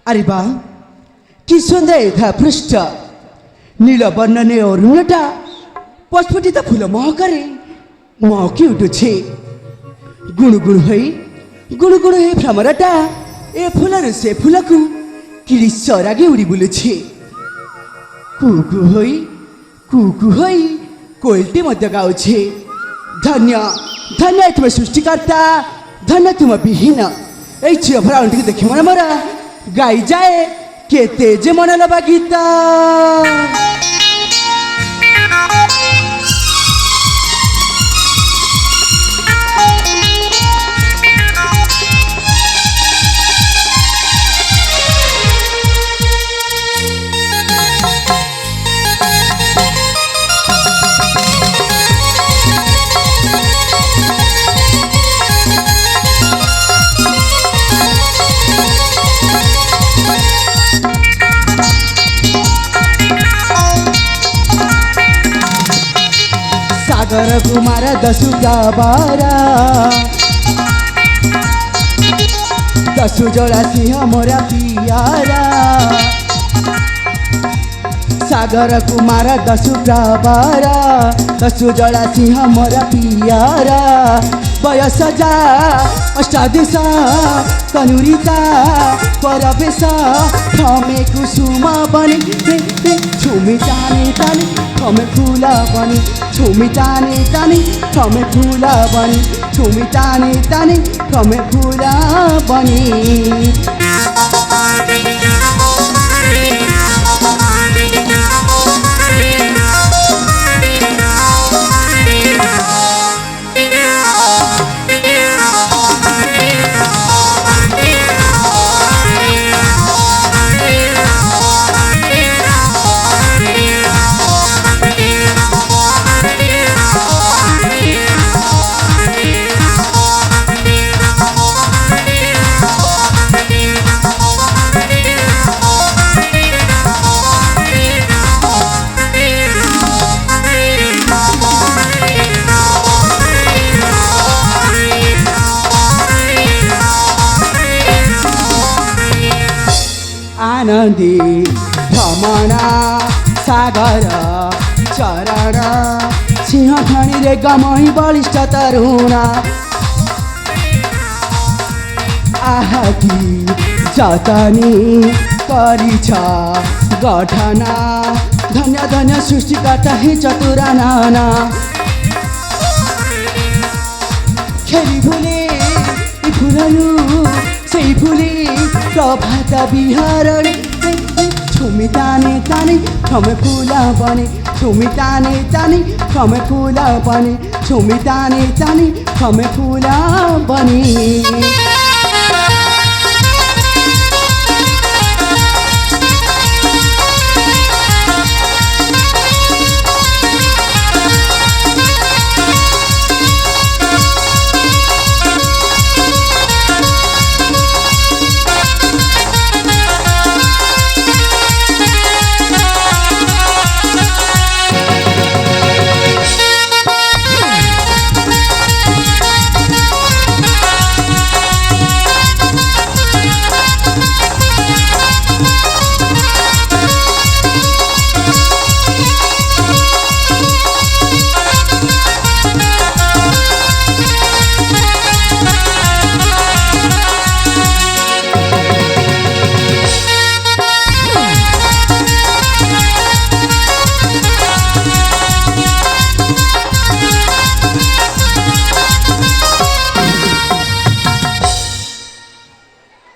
अरे बा कि सुंदर पृष्ठ नील वर्णने अरुणटा पचपटी त फूल महकरे महकी उठुछे गुणगुण है भ्रमरटा ए फूलर से फूलकु किड़ी सरागे उड़ी बुलुछे कुकु होई कोयलटी मध्य गाउछे धन्य धन्य तुम सृष्टिकर्ता धन्य तुम विहीन ए झियो भरा अंटी देखे मन मरा गाई जाए केते जे मन लबा गीत सागर कुमार दसु बारा दसु जोड़ा सिंह मोरा पियारा सागर कुमार दसु बारा दसु जोड़ा सिंह मोरा पियारा बयस जा अष्टादश तनुरिता परवेश थमे कुसुम बनी छुमी जाने तानी थमे फूला बनी छुमी तानी तानी थमे फूला बनी छुमी तानी तानी थमे फूला बनी आनंदी भ्रमणा सागर चरण सिंह खणी रे गमही बलिष्ठ तरुणा आहकी जतनी करिछ गठना धन्य धन्य सृष्टिकर्ता हे चतुरा नाना खेली भुले फुलनु सही फुले प्रभात बिहारणी छुमी ताने ताने थमे फूला बने छुमी ताने ताने थमे फूला बने छुमी ताने ताने थमे फूला बने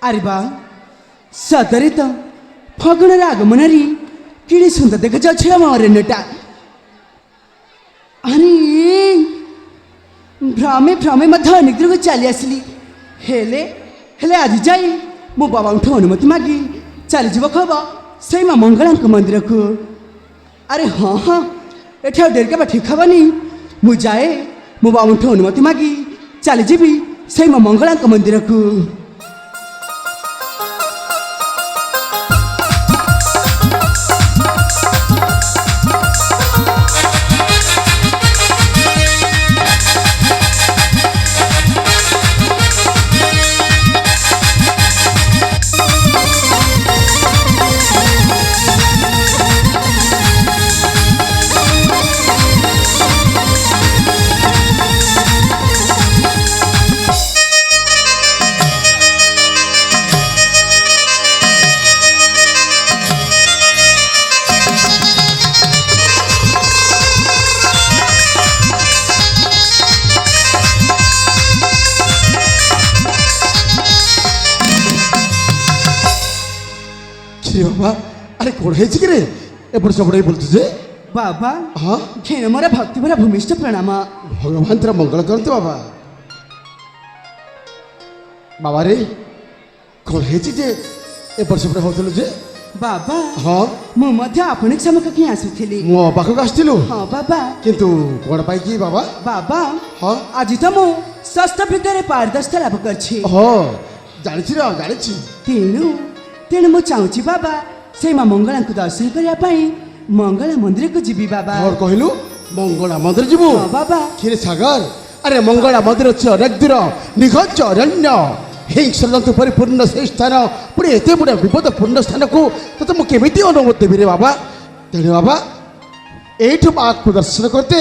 अरे बा सदरे त फगुण आगमनरी किड़ी सुंदर देख जाऊ मरेटा अरे भ्रमे भ्रमे मध्य निद्र चली आसली हेले हेले आज जाई मो बाबा अनुमति मागी चली जीव खब से माँ मंगला मंदिर को अरे हाँ हाँ एठे डेर के ठीक हेनी मुझे मो बाबा अनुमति मागी चली जीवी से माँ मंगला मंदिर को রে বাবা আরে কোণ হয়েছে কি রে এপট সেপট বলছো যে বাবা হ্যাঁ ঘেন মোর ভক্তি ভরা ভূমিষ্ঠ প্রণাম ভগবান তোরা মঙ্গল করতো বাবা বাবা রে কোণ হয়েছে যে এপট সেপট হଉଥିଲୁ যে বাবা ହଁ ମୁଁ ମଧ୍ୟ ଆପଣଙ୍କ ସାମନାକୁ ହିଁ ଆସୁଥିଲି ମୋ ପାଖକୁ ଆସିଥିଲୁ ହଁ ବାବା କିନ୍ତୁ କ'ଣ ପାଇଁ କି ବାବା ବାବା ହଁ ଆଜି ତ ମୁଁ ଷଷ୍ଠ ଭିତରେ ପାରଦର୍ଶିତା ଲାଭ କରିଛି ହଁ ଜାଣିଛି ରେ ଜାଣିଛି ତେଣୁ ତେଣୁ ମୁଁ ଚାହୁଁଛି ବାବା ସେଇ ମା ମଙ୍ଗଳାଙ୍କୁ ଦର୍ଶନ କରିବା ପାଇଁ ମଙ୍ଗଳା ମନ୍ଦିରକୁ ଯିବି ବାବା କ'ଣ କହିଲୁ ମଙ୍ଗଳା ମନ୍ଦିର ଯିବୁ ହଁ ବାବା କ୍ଷୀର ସାଗର ଆରେ ମଙ୍ଗଳା ମନ୍ଦିର ଅଛି ଅନେକ ଦୂର ନିଘଞ୍ଚ ଅରଣ୍ୟ ହିଂସ୍ରଜନ୍ତୁ ପରିପୂର୍ଣ୍ଣ ସେହି ସ୍ଥାନ ପୁଣି ଏତେ ବଡ଼ ବିପଦପୂର୍ଣ୍ଣ ସ୍ଥାନକୁ ତତେ ମୁଁ କେମିତି ଅନୁମତି ଦେବି ରେ ବାବା ତେଣୁ ବାବା ଏଇଠୁ ମାଆକୁ ଦର୍ଶନ କରତେ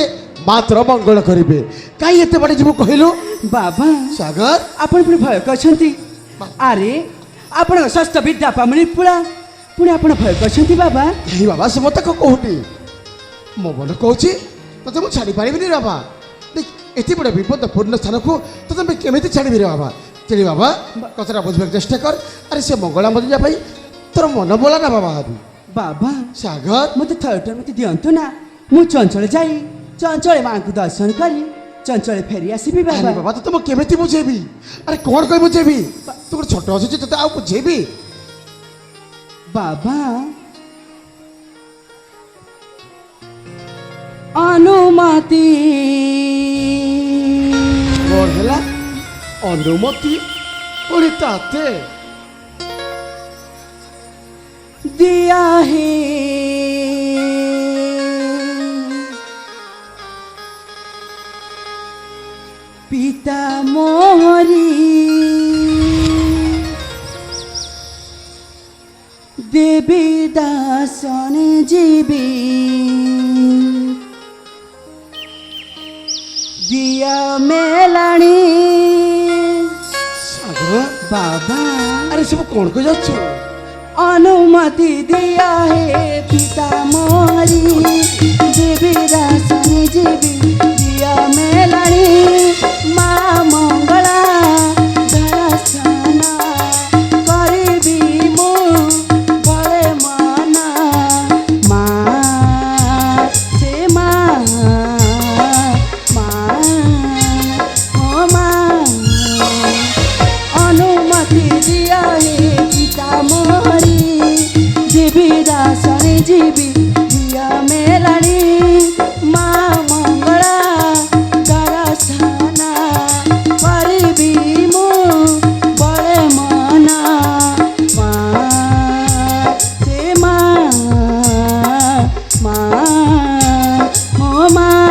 ମାତ୍ର ମଙ୍ଗଳ କରିବେ କାହିଁ ଏତେ ବାଟ ଯିବୁ କହିଲୁ ବାବା ସାଗର ଆପଣ ପୁଣି ଭୟ କରିଛନ୍ତି ଆରେ ଆପଣଙ୍କ ଷଷ୍ଠ ବିଦ୍ୟା ପାମଣି ପୁଣି ଆପଣ ଭୟ କରିଛନ୍ତି ବାବା ଏହି ବାବା ସେ ମୋତେ କହୁନି ମୋ ମନ କହୁଛି ତତେ ମୁଁ ଛାଡ଼ିପାରିବିନି ରେ ବାବା ଦେଖ ଏତେ ବଡ଼ ବିପଦପୂର୍ଣ୍ଣ ସ୍ଥାନକୁ ତତେ ମୁଁ କେମିତି ଛାଡ଼ିବି ରେ ବାବା ତେଣୁ ବାବା କଥାଟା ବୁଝିବାକୁ ଚେଷ୍ଟା କର ଆରେ ସେ ମଙ୍ଗଳା ମନ୍ଦିର ଯିବା ପାଇଁ ତୋର ମନ ବୋଲା ନା ବାବା ବାବା ସାଗର ମୋତେ ଥରଟେ ମୋତେ ଦିଅନ୍ତୁ ନା ମୁଁ ଚଞ୍ଚଳ ଯାଇ ଚଞ୍ଚଳ ମାଙ୍କୁ ଦର୍ଶନ କରି ଚଞ୍ଚଳ ଫେରି ଆସିବି ଆରେ ବାବା ବାବା ତତେ ମୁଁ କେମିତି ବୁଝେଇବି ଆରେ କ'ଣ କହି ବୁଝେଇବି ତୁ ଗୋଟେ ଛୋଟ ଅଛୁଛି ତତେ ଆଉ ବୁଝେଇବି ବାବା ଅନୁମତି କ'ଣ ହେଲା ଅନୁମତି ପୁଣି ତାତେ दिया है पिता मोहरी देवी दासन जीवी दिया मेलाणी ସାଗର बाबा ଆରେ ସବୁ କ'ଣ କହି ଯାଉଛୁ अनुमति दिया है पिता मोरी देवी दासन जीवी दिया मेलाणी माँ मंगला दर्शन करिबी मु बड़े मना माँ से माँ ओ माँ अनुमति दिया है पिता मोरी जीवी दासन जीवी दिया मेलाणी माँ मंगला दर्शन करिबी मु बड़े मना माँ से माँ ओ माँ